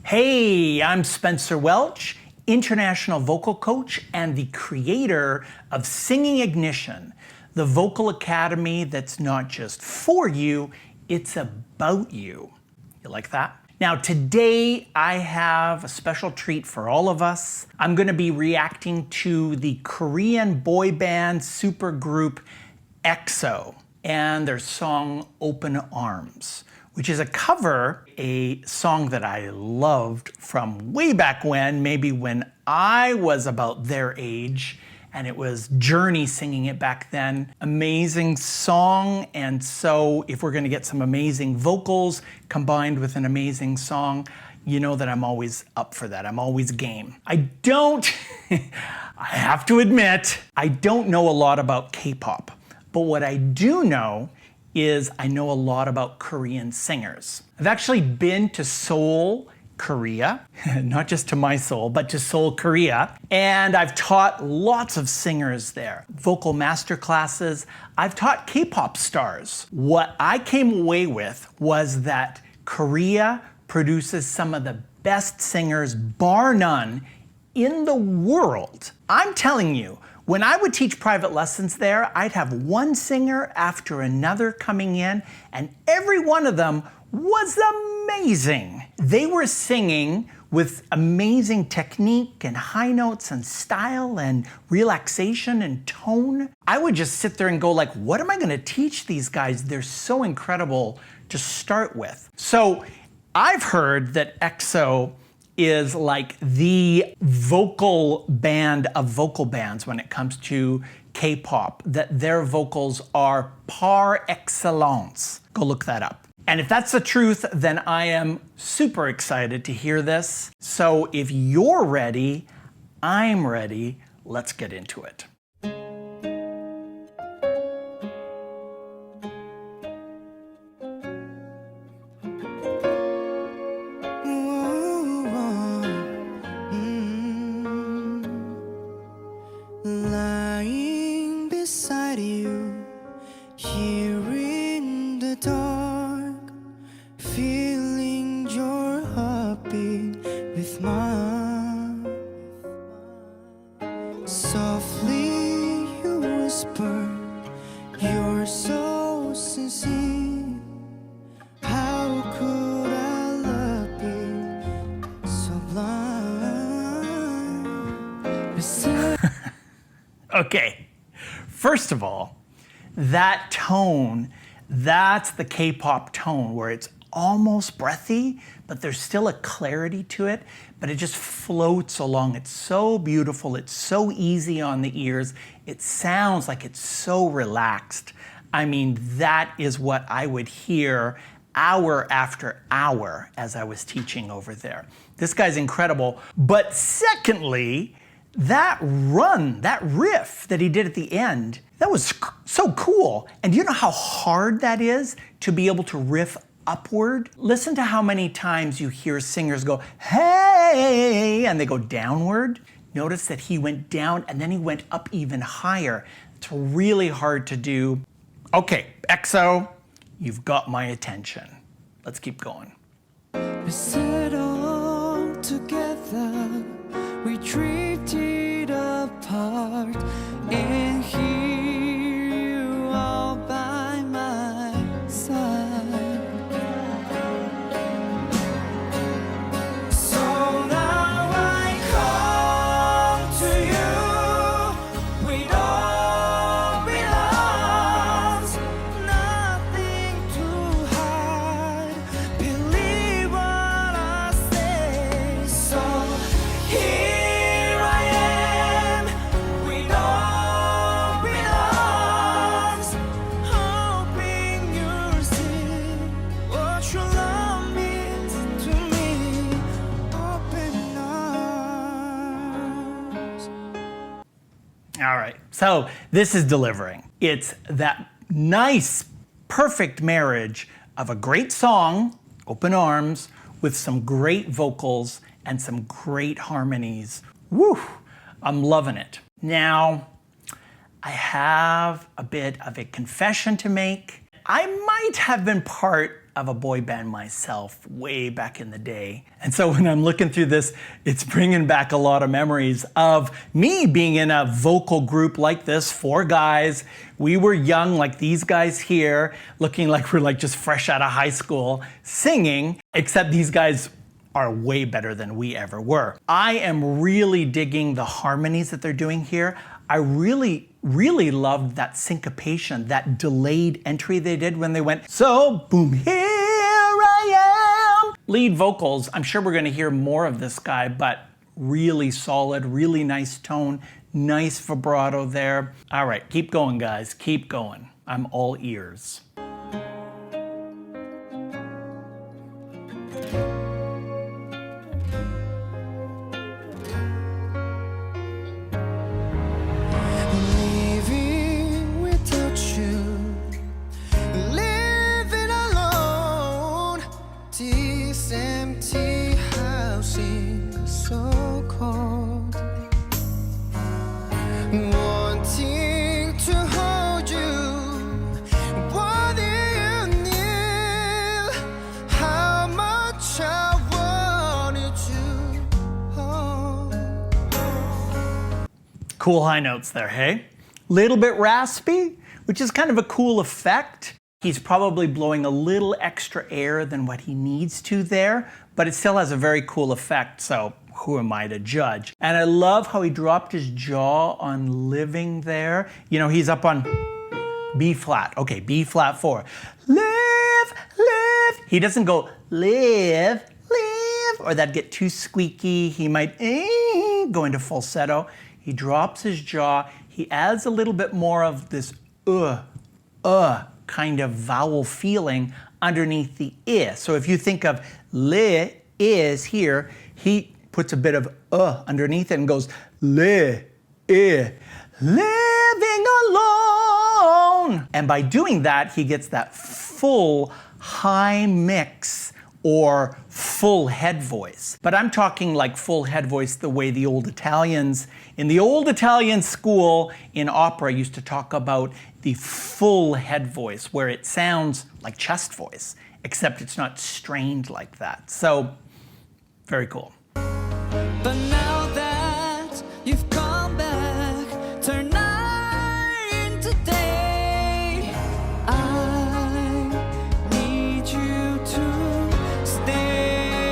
Hey, I'm Spencer Welch, international vocal coach and the creator of Singing Ignition, the vocal academy that's not just for you, it's about you. You like that? Now today I have a special treat for all of us. I'm going to be reacting to the Korean boy band supergroup EXO and their song Open Arms, which is a cover, a song that I loved from way back when, maybe when I was about their age, and it was Journey singing it back then. Amazing song, and so if we're gonna get some amazing vocals combined with an amazing song, you know that I'm always up for that. I'm always game. I have to admit, I don't know a lot about K-pop, but what I do know is I know a lot about Korean singers. I've actually been to Seoul, Korea, not just to my soul, but to Seoul, Korea, and I've taught lots of singers there. Vocal master classes, I've taught K-pop stars. What I came away with was that Korea produces some of the best singers, bar none, in the world. I'm telling you, when I would teach private lessons there, I'd have one singer after another coming in, and every one of them was amazing. They were singing with amazing technique and high notes and style and relaxation and tone. I would just sit there and go like, what am I gonna teach these guys? They're so incredible to start with. So I've heard that EXO is like the vocal band of vocal bands when it comes to K-pop, that their vocals are par excellence. Go look that up. And if that's the truth, then I am super excited to hear this. So if you're ready, I'm ready. Let's get into it. Lying beside you, here in the dark, feeling your heartbeat with mine. Softly you whisper, you're so sincere. How could I love you so blind? Okay, first of all, that tone, that's the K-pop tone where it's almost breathy, but there's still a clarity to it, but it just floats along. It's so beautiful, it's so easy on the ears, it sounds like it's so relaxed. I mean, that is what I would hear hour after hour as I was teaching over there. This guy's incredible, but secondly, that run, that riff that he did at the end, that was so cool. And do you know how hard that is to be able to riff upward? Listen to how many times you hear singers go, hey, and they go downward. Notice that he went down and then he went up even higher. It's really hard to do. Okay, EXO, you've got my attention. Let's keep going. We set all together, we drifted apart, and here you are by my side. So now I come to you with open arms, nothing to hide. Believe what I say. So here I am with open arms, hoping you'll see what your love means to me. Open arms. All right, so this is delivering. It's that nice, perfect marriage of a great song, Open Arms, with some great vocals and some great harmonies. Woo, I'm loving it. Now, I have a bit of a confession to make. I might have been part of a boy band myself way back in the day. And so when I'm looking through this, it's bringing back a lot of memories of me being in a vocal group like this, 4 guys. We were young like these guys here, looking like we're like just fresh out of high school, singing, except these guys are way better than we ever were. I am really digging the harmonies that they're doing here. I really loved that syncopation, that delayed entry they did when they went, so boom, here I am. Lead vocals, I'm sure we're gonna hear more of this guy, but really solid, really nice tone, nice vibrato there. All right, keep going, guys, keep going. I'm all ears. Wanting to hold you, what do you need? How much I wanted to hold. Cool high notes there, hey? Little bit raspy, which is kind of a cool effect. He's probably blowing a little extra air than what he needs to there, but it still has a very cool effect, so who am I to judge? And I love how he dropped his jaw on living there. You know, he's up on B flat. Okay, B flat 4. Live, live. He doesn't go live, live, or that'd get too squeaky. He might go into falsetto. He drops his jaw. He adds a little bit more of this kind of vowel feeling underneath the I. So if you think of li is here, he puts a bit of underneath it and goes li, I, living alone. And by doing that, he gets that full high mix or full head voice. But I'm talking like full head voice the way the old Italians, in the old Italian school in opera used to talk about the full head voice, where it sounds like chest voice, except it's not strained like that. So, very cool. But now that you've come back, turn night into day, I need you to stay.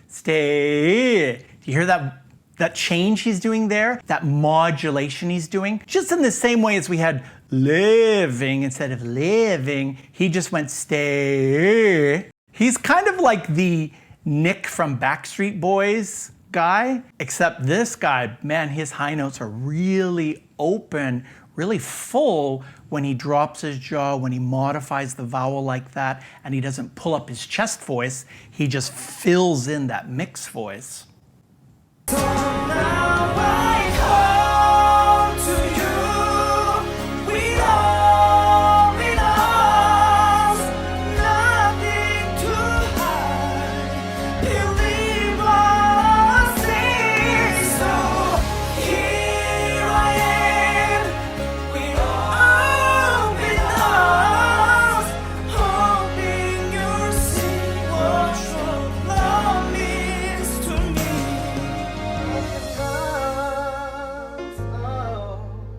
Stay. Do you hear that change he's doing there? That modulation he's doing? Just in the same way as we had living instead of living, he just went stay. He's kind of like the Nick from Backstreet Boys guy, except this guy, man, his high notes are really open, really full when he drops his jaw, when he modifies the vowel like that, and he doesn't pull up his chest voice, he just fills in that mixed voice. So now I come to you with all belongs, nothing to hide. Believe us, so here I am with all belongs, hoping you'll see what your love means to me.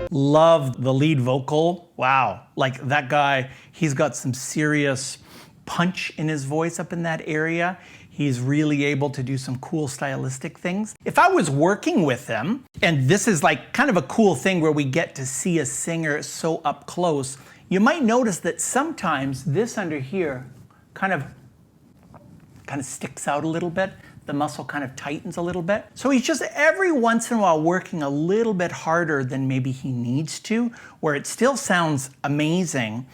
Love the lead vocal. Wow, like that guy, he's got some serious punch in his voice up in that area. He's really able to do some cool stylistic things. If I was working with him, and this is like kind of a cool thing where we get to see a singer so up close, you might notice that sometimes this under here kind of sticks out a little bit. The muscle kind of tightens a little bit. So he's just every once in a while working a little bit harder than maybe he needs to, where it still sounds amazing,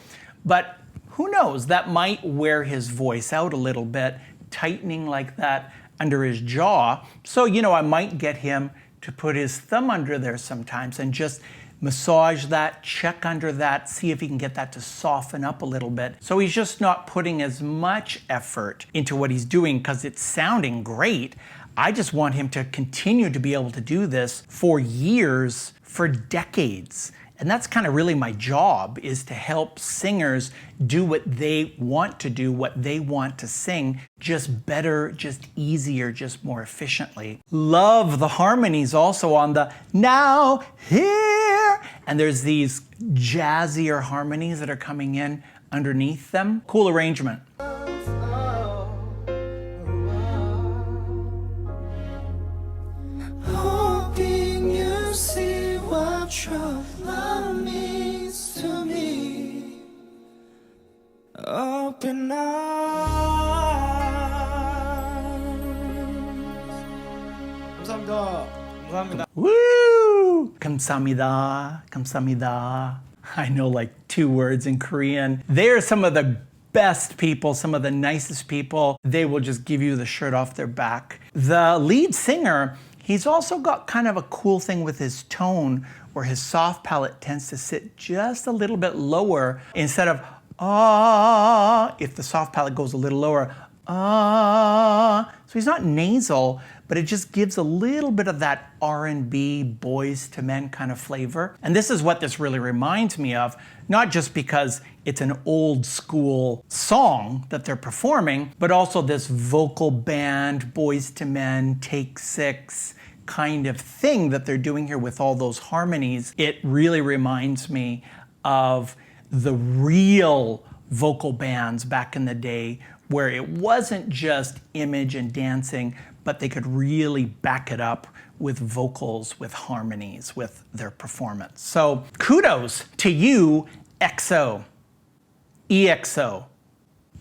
but who knows, that might wear his voice out a little bit, tightening like that under his jaw. So, you know, I might get him to put his thumb under there sometimes and just massage that, check under that, see if he can get that to soften up a little bit. So he's just not putting as much effort into what he's doing because it's sounding great. I just want him to continue to be able to do this for years, for decades. And that's kind of really my job, is to help singers do what they want to do, what they want to sing, just better, just easier, just more efficiently. Love the harmonies also on the now, here, and there's these jazzier harmonies that are coming in underneath them. Cool arrangement. Hoping you see what your love means to me. Open arms. 감사합니다. Woo! 감사합니다. 감사합니다. I know like 2 words in Korean. They're some of the best people, some of the nicest people. They will just give you the shirt off their back. The lead singer, he's also got kind of a cool thing with his tone where his soft palate tends to sit just a little bit lower instead of ah. If the soft palate goes a little lower, ah. So he's not nasal, but it just gives a little bit of that R&B, Boys to Men kind of flavor. And this is what this really reminds me of, not just because it's an old school song that they're performing, but also this vocal band, Boys to Men, Take 6 kind of thing that they're doing here with all those harmonies. It really reminds me of the real vocal bands back in the day, where it wasn't just image and dancing, but they could really back it up with vocals, with harmonies, with their performance. So kudos to you, EXO. EXO.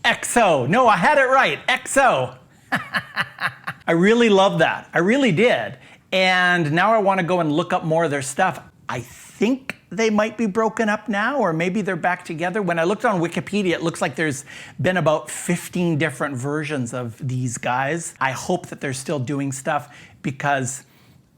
EXO. No, I had it right. EXO. I really love that. I really did. And now I want to go and look up more of their stuff. I think they might be broken up now, or maybe they're back together. When I looked on Wikipedia, it looks like there's been about 15 different versions of these guys. I hope that they're still doing stuff because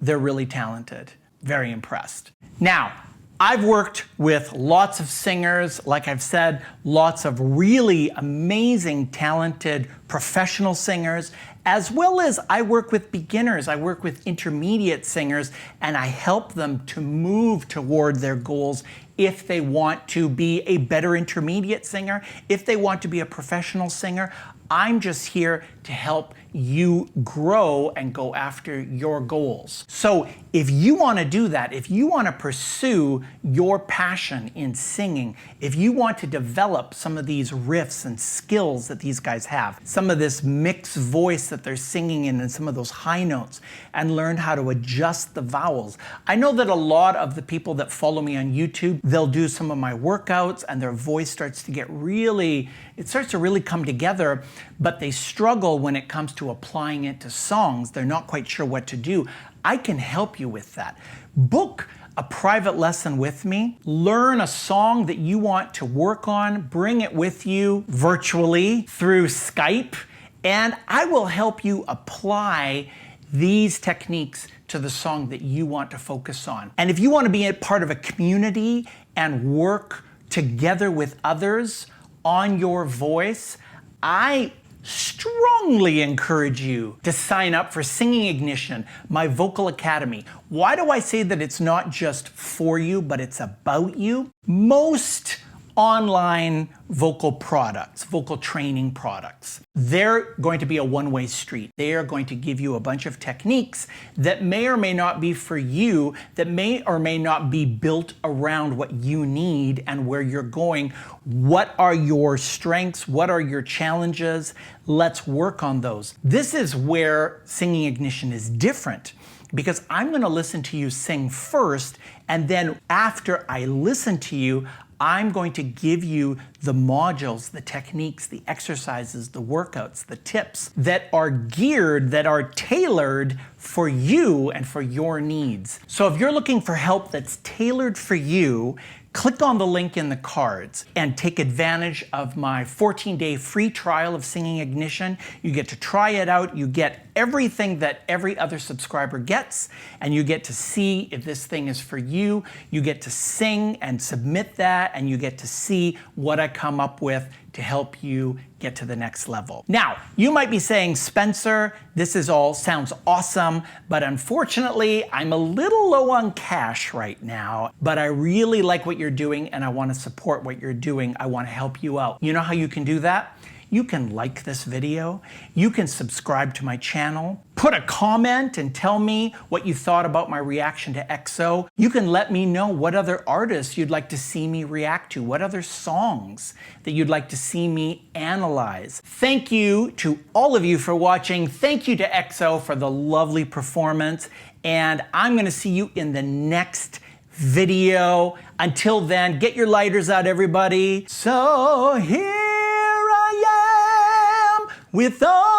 they're really talented. Very impressed. Now, I've worked with lots of singers, like I've said, lots of really amazing, talented professional singers, as well as I work with beginners, I work with intermediate singers, and I help them to move toward their goals if they want to be a better intermediate singer, if they want to be a professional singer. I'm just here to help you grow and go after your goals. So if you want to do that, if you want to pursue your passion in singing, if you want to develop some of these riffs and skills that these guys have, some of this mixed voice that they're singing in and some of those high notes, and learn how to adjust the vowels. I know that a lot of the people that follow me on YouTube, they'll do some of my workouts and their voice starts to get really, it starts to really come together, but they struggle when it comes to applying it to songs. They're not quite sure what to do. I can help you with that. Book a private lesson with me. Learn a song that you want to work on. Bring it with you virtually through Skype, and I will help you apply these techniques to the song that you want to focus on. And if you want to be a part of a community and work together with others on your voice, I strongly encourage you to sign up for Singing Ignition, my vocal academy. Why do I say that it's not just for you, but it's about you? Most online vocal products, vocal training products, they're going to be a one-way street. They are going to give you a bunch of techniques that may or may not be for you, that may or may not be built around what you need and where you're going. What are your strengths? What are your challenges? Let's work on those. This is where Singing Ignition is different, because I'm going to listen to you sing first, and then after I listen to you, I'm going to give you the modules, the techniques, the exercises, the workouts, the tips that are geared, that are tailored for you and for your needs. So if you're looking for help that's tailored for you, click on the link in the cards and take advantage of my 14-day free trial of Singing Ignition. You get to try it out. You get everything that every other subscriber gets, and you get to see if this thing is for you. You get to sing and submit that, and you get to see what I come up with to help you get to the next level. Now, you might be saying, Spencer, this is all sounds awesome, but unfortunately, I'm a little low on cash right now, but I really like what you're doing and I want to support what you're doing. I want to help you out. You know how you can do that? You can like this video, you can subscribe to my channel, put a comment and tell me what you thought about my reaction to EXO. You can let me know what other artists you'd like to see me react to, what other songs that you'd like to see me analyze. Thank you to all of you for watching. Thank you to EXO for the lovely performance, and I'm gonna see you in the next video. Until then, get your lighters out, everybody. So here I am with all